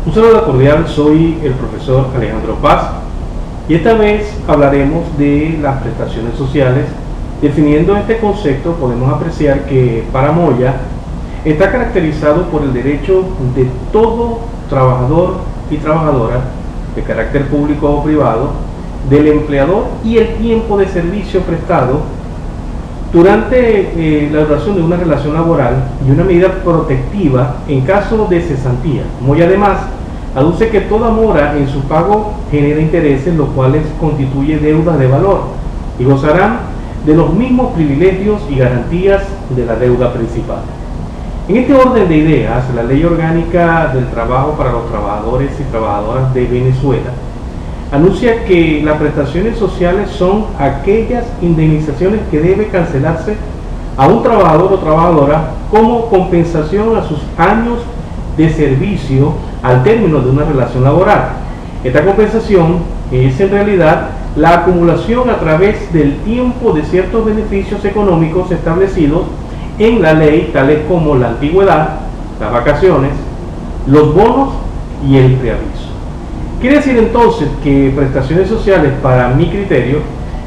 Un saludo cordial, soy el profesor Alejandro Paz y esta vez hablaremos de las prestaciones sociales. Definiendo este concepto, podemos apreciar que para Moya está caracterizado por el derecho de todo trabajador y trabajadora, de carácter público o privado, del empleador y el tiempo de servicio prestado durante la duración de una relación laboral y una medida protectiva en caso de cesantía. Moya además aduce que toda mora en su pago genera intereses, los cuales constituye deudas de valor y gozarán de los mismos privilegios y garantías de la deuda principal. En este orden de ideas, la Ley Orgánica del Trabajo para los Trabajadores y Trabajadoras de Venezuela anuncia que las prestaciones sociales son aquellas indemnizaciones que debe cancelarse a un trabajador o trabajadora como compensación a sus años de servicio al término de una relación laboral. Esta compensación es en realidad la acumulación a través del tiempo de ciertos beneficios económicos establecidos en la ley, tales como la antigüedad, las vacaciones, los bonos y el preaviso. Quiere decir entonces que prestaciones sociales, para mi criterio,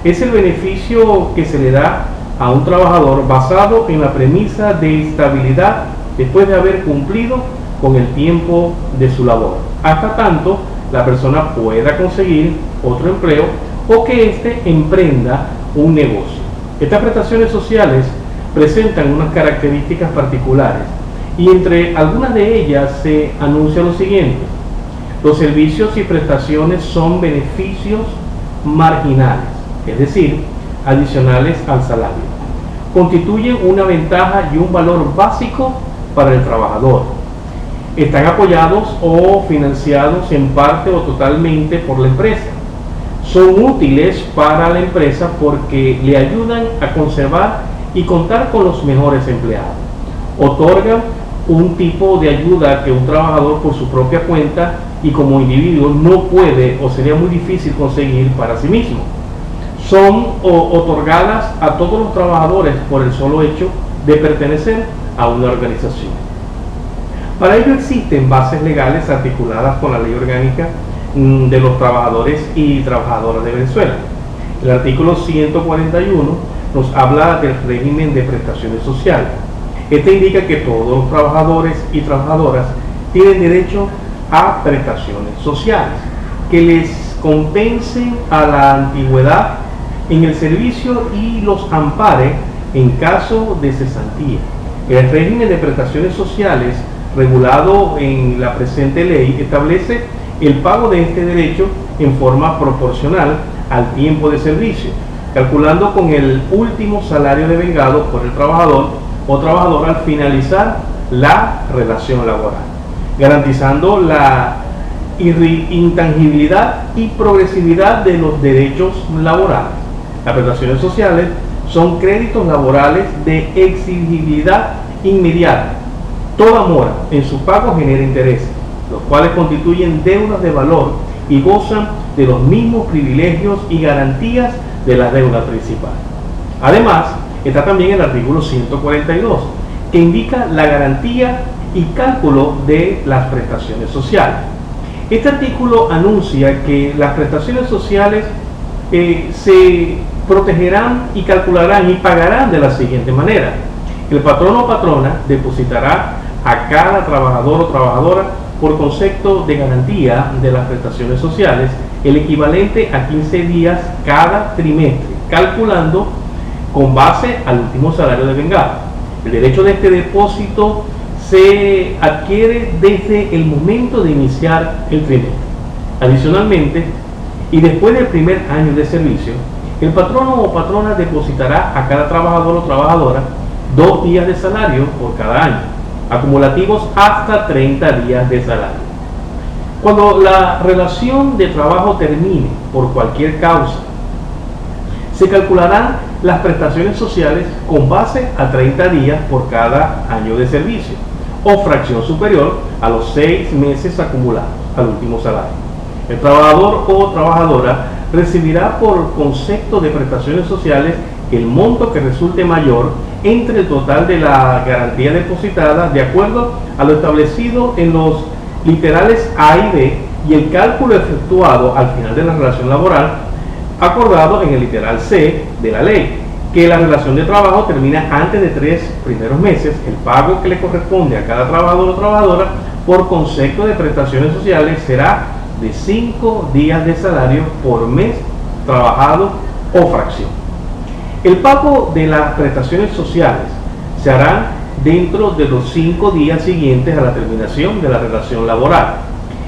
es el beneficio que se le da a un trabajador basado en la premisa de estabilidad después de haber cumplido con el tiempo de su labor, hasta tanto la persona pueda conseguir otro empleo o que éste emprenda un negocio. Estas prestaciones sociales presentan unas características particulares y entre algunas de ellas se anuncia lo siguiente: los servicios y prestaciones son beneficios marginales, es decir, adicionales al salario. Constituyen una ventaja y un valor básico para el trabajador. Están apoyados o financiados en parte o totalmente por la empresa. Son útiles para la empresa porque le ayudan a conservar y contar con los mejores empleados. Otorgan un tipo de ayuda que un trabajador por su propia cuenta y como individuo no puede o sería muy difícil conseguir para sí mismo. Son otorgadas a todos los trabajadores por el solo hecho de pertenecer a una organización. Para ello existen bases legales articuladas con la Ley Orgánica de los Trabajadores y Trabajadoras de Venezuela. El artículo 141 nos habla del régimen de prestaciones sociales. Este indica que todos los trabajadores y trabajadoras tienen derecho a prestaciones sociales que les compensen a la antigüedad en el servicio y los ampare en caso de cesantía. El régimen de prestaciones sociales regulado en la presente ley establece el pago de este derecho en forma proporcional al tiempo de servicio, calculando con el último salario devengado por el trabajador o trabajadora al finalizar la relación laboral, garantizando la intangibilidad y progresividad de los derechos laborales. Las prestaciones sociales son créditos laborales de exigibilidad inmediata. Toda mora en su pago genera intereses, los cuales constituyen deudas de valor y gozan de los mismos privilegios y garantías de la deuda principal. Además, está también el artículo 142, que indica la garantía y cálculo de las prestaciones sociales. Este artículo anuncia que las prestaciones sociales se protegerán y calcularán y pagarán de la siguiente manera. El patrono o patrona depositará a cada trabajador o trabajadora por concepto de garantía de las prestaciones sociales el equivalente a 15 días cada trimestre, calculando con base al último salario devengado. El derecho de este depósito se adquiere desde el momento de iniciar el trimestre. Adicionalmente, y después del primer año de servicio, el patrono o patrona depositará a cada trabajador o trabajadora 2 días de salario por cada año, acumulativos hasta 30 días de salario. Cuando la relación de trabajo termine por cualquier causa, se calcularán las prestaciones sociales con base a 30 días por cada año de servicio o fracción superior a los 6 meses acumulados al último salario. El trabajador o trabajadora recibirá por concepto de prestaciones sociales el monto que resulte mayor entre el total de la garantía depositada de acuerdo a lo establecido en los literales A y B, y el cálculo efectuado al final de la relación laboral acordado en el literal C de la ley, que la relación de trabajo termina antes de 3 primeros meses, el pago que le corresponde a cada trabajador o trabajadora por concepto de prestaciones sociales será de 5 días de salario por mes trabajado o fracción. El pago de las prestaciones sociales se hará dentro de los 5 días siguientes a la terminación de la relación laboral,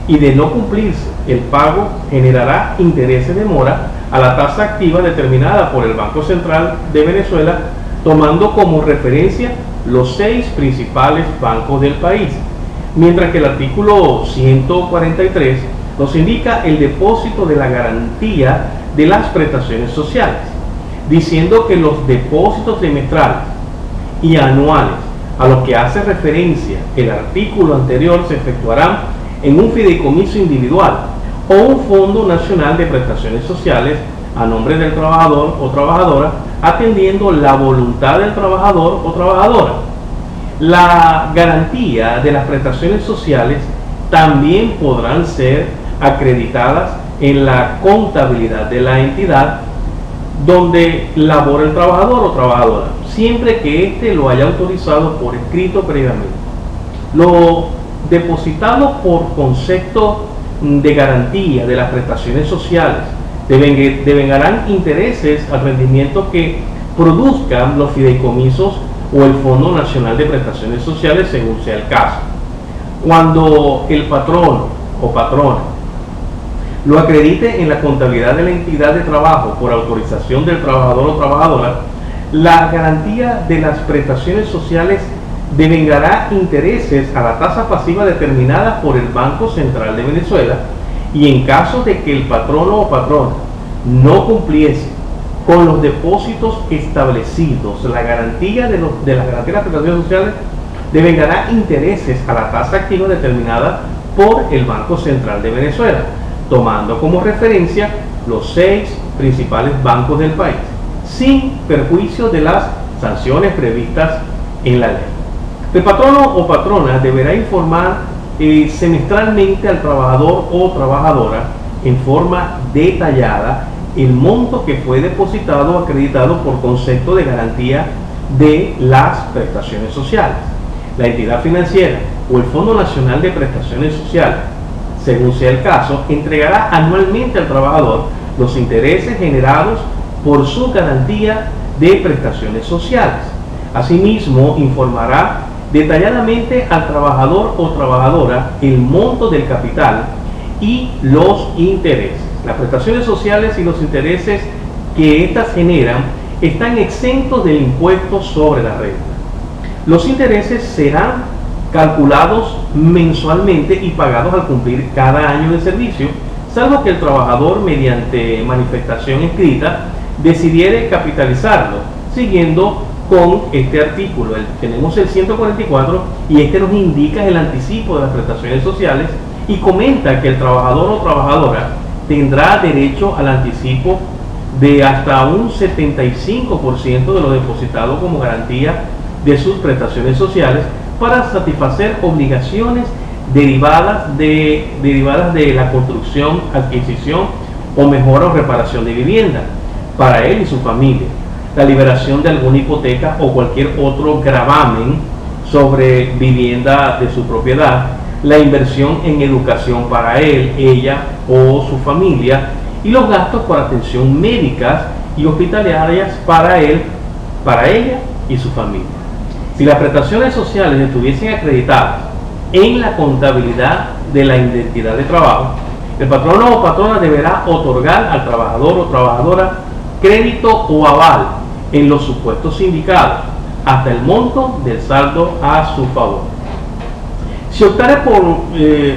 y de no cumplirse el pago generará intereses de mora a la tasa activa determinada por el Banco Central de Venezuela, tomando como referencia los 6 principales bancos del país, mientras que el artículo 143 nos indica el depósito de la garantía de las prestaciones sociales, diciendo que los depósitos trimestrales y anuales a los que hace referencia el artículo anterior se efectuarán en un fideicomiso individual o un fondo nacional de prestaciones sociales a nombre del trabajador o trabajadora, atendiendo la voluntad del trabajador o trabajadora. La garantía de las prestaciones sociales también podrán ser acreditadas en la contabilidad de la entidad donde labora el trabajador o trabajadora, siempre que éste lo haya autorizado por escrito previamente. Lo depositado por concepto de garantía de las prestaciones sociales devengarán intereses al rendimiento que produzcan los fideicomisos o el Fondo Nacional de Prestaciones Sociales, según sea el caso. Cuando el patrono o patrona lo acredite en la contabilidad de la entidad de trabajo por autorización del trabajador o trabajadora, la garantía de las prestaciones sociales devengará intereses a la tasa pasiva determinada por el Banco Central de Venezuela, y en caso de que el patrono o patrona no cumpliese con los depósitos establecidos, la garantía de las garantías de las prestaciones sociales devengará intereses a la tasa activa determinada por el Banco Central de Venezuela, tomando como referencia los 6 principales bancos del país, sin perjuicio de las sanciones previstas en la ley. El patrono o patrona deberá informar semestralmente al trabajador o trabajadora en forma detallada el monto que fue depositado o acreditado por concepto de garantía de las prestaciones sociales. La entidad financiera o el Fondo Nacional de Prestaciones Sociales, según sea el caso, entregará anualmente al trabajador los intereses generados por su garantía de prestaciones sociales. Asimismo, informará detalladamente al trabajador o trabajadora el monto del capital y los intereses. Las prestaciones sociales y los intereses que éstas generan están exentos del impuesto sobre la renta. Los intereses serán calculados mensualmente y pagados al cumplir cada año de servicio, salvo que el trabajador, mediante manifestación escrita, decidiere capitalizarlo, siguiendo con este artículo. Tenemos el 144 y este nos indica el anticipo de las prestaciones sociales y comenta que el trabajador o trabajadora tendrá derecho al anticipo de hasta un 75% de lo depositado como garantía de sus prestaciones sociales para satisfacer obligaciones derivadas de la construcción, adquisición o mejora o reparación de vivienda para él y su familia, la liberación de alguna hipoteca o cualquier otro gravamen sobre vivienda de su propiedad, la inversión en educación para él, ella o su familia, y los gastos por atención médicas y hospitalarias para él, para ella y su familia. Si las prestaciones sociales estuviesen acreditadas en la contabilidad de la identidad de trabajo, el patrono o patrona deberá otorgar al trabajador o trabajadora crédito o aval en los supuestos indicados, hasta el monto del saldo a su favor. Si optare por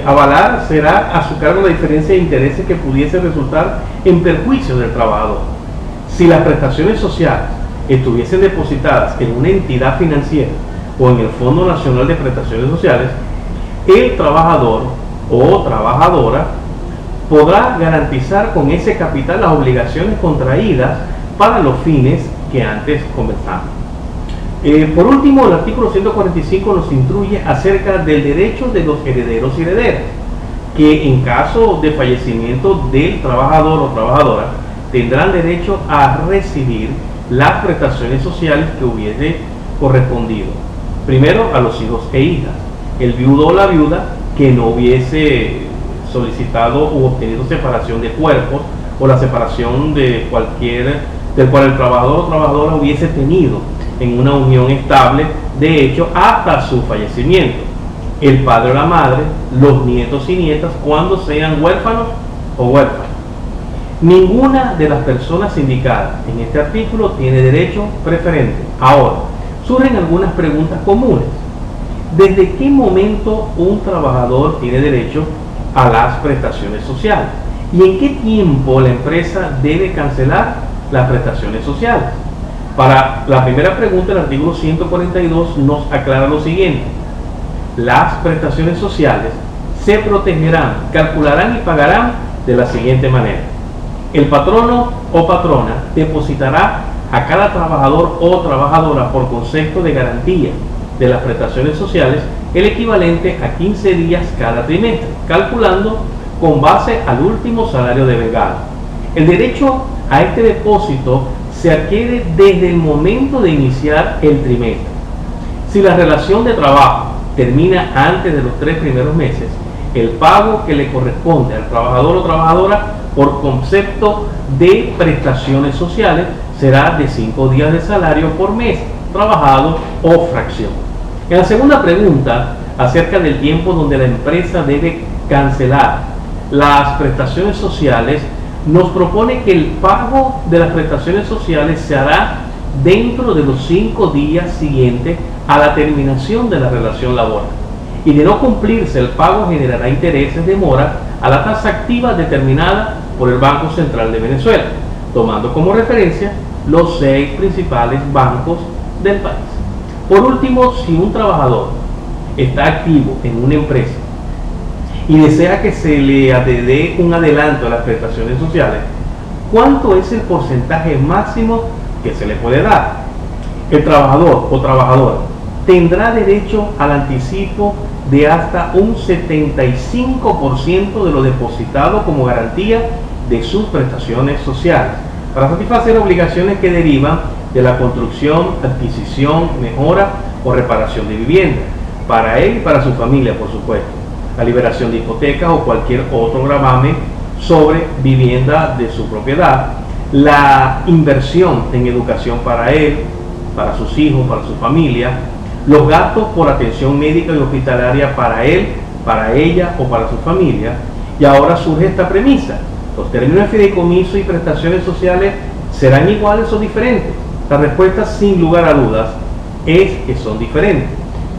avalar, será a su cargo la diferencia de intereses que pudiese resultar en perjuicio del trabajador. Si las prestaciones sociales estuviesen depositadas en una entidad financiera o en el Fondo Nacional de Prestaciones Sociales, el trabajador o trabajadora podrá garantizar con ese capital las obligaciones contraídas para los fines que antes conversamos. Por último, el artículo 145 nos instruye acerca del derecho de los herederos y herederas, que en caso de fallecimiento del trabajador o trabajadora tendrán derecho a recibir las prestaciones sociales que hubiese correspondido. Primero, a los hijos e hijas. El viudo o la viuda que no hubiese solicitado u obtenido separación de cuerpos o la separación de del cual el trabajador o trabajadora hubiese tenido en una unión estable, de hecho, hasta su fallecimiento. El padre o la madre, los nietos y nietas, cuando sean huérfanos o huérfanas. Ninguna de las personas indicadas en este artículo tiene derecho preferente. Ahora, surgen algunas preguntas comunes. ¿Desde qué momento un trabajador tiene derecho a las prestaciones sociales? ¿Y en qué tiempo la empresa debe cancelar las prestaciones sociales? Para la primera pregunta, el artículo 142 nos aclara lo siguiente. Las prestaciones sociales se protegerán, calcularán y pagarán de la siguiente manera. El patrono o patrona depositará a cada trabajador o trabajadora por concepto de garantía de las prestaciones sociales el equivalente a 15 días cada trimestre, calculando con base al último salario devengado. El derecho a este depósito se adquiere desde el momento de iniciar el trimestre. Si la relación de trabajo termina antes de los 3 primeros meses, el pago que le corresponde al trabajador o trabajadora por concepto de prestaciones sociales será de 5 días de salario por mes trabajado o fracción. En la segunda pregunta, acerca del tiempo donde la empresa debe cancelar las prestaciones sociales, nos propone que el pago de las prestaciones sociales se hará dentro de los 5 días siguientes a la terminación de la relación laboral, y de no cumplirse el pago generará intereses de mora a la tasa activa determinada por el Banco Central de Venezuela, tomando como referencia los 6 principales bancos del país. Por último, si un trabajador está activo en una empresa y desea que se le dé un adelanto a las prestaciones sociales, ¿cuánto es el porcentaje máximo que se le puede dar? El trabajador o trabajadora tendrá derecho al anticipo de hasta un 75% de lo depositado como garantía de sus prestaciones sociales, para satisfacer obligaciones que derivan de la construcción, adquisición, mejora o reparación de vivienda, para él y para su familia, por supuesto, la liberación de hipotecas o cualquier otro gravamen sobre vivienda de su propiedad, la inversión en educación para él, para sus hijos, para su familia, los gastos por atención médica y hospitalaria para él, para ella o para su familia. Y ahora surge esta premisa: ¿los términos de fideicomiso y prestaciones sociales serán iguales o diferentes? La respuesta, sin lugar a dudas, es que son diferentes,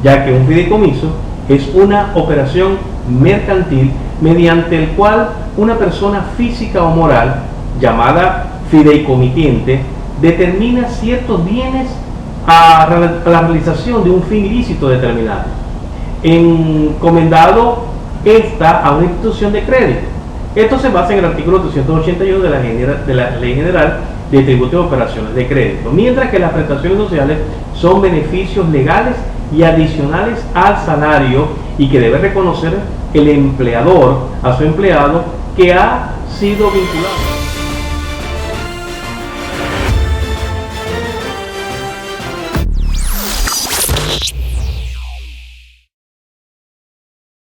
ya que un fideicomiso es una operación mercantil mediante el cual una persona física o moral, llamada fideicomitiente, determina ciertos bienes a la realización de un fin ilícito determinado, encomendado a una institución de crédito. Esto se basa en el artículo 381 de la Ley General de Tributo de Operaciones de Crédito, mientras que las prestaciones sociales son beneficios legales y adicionales al salario y que debe reconocer el empleador a su empleado que ha sido vinculado.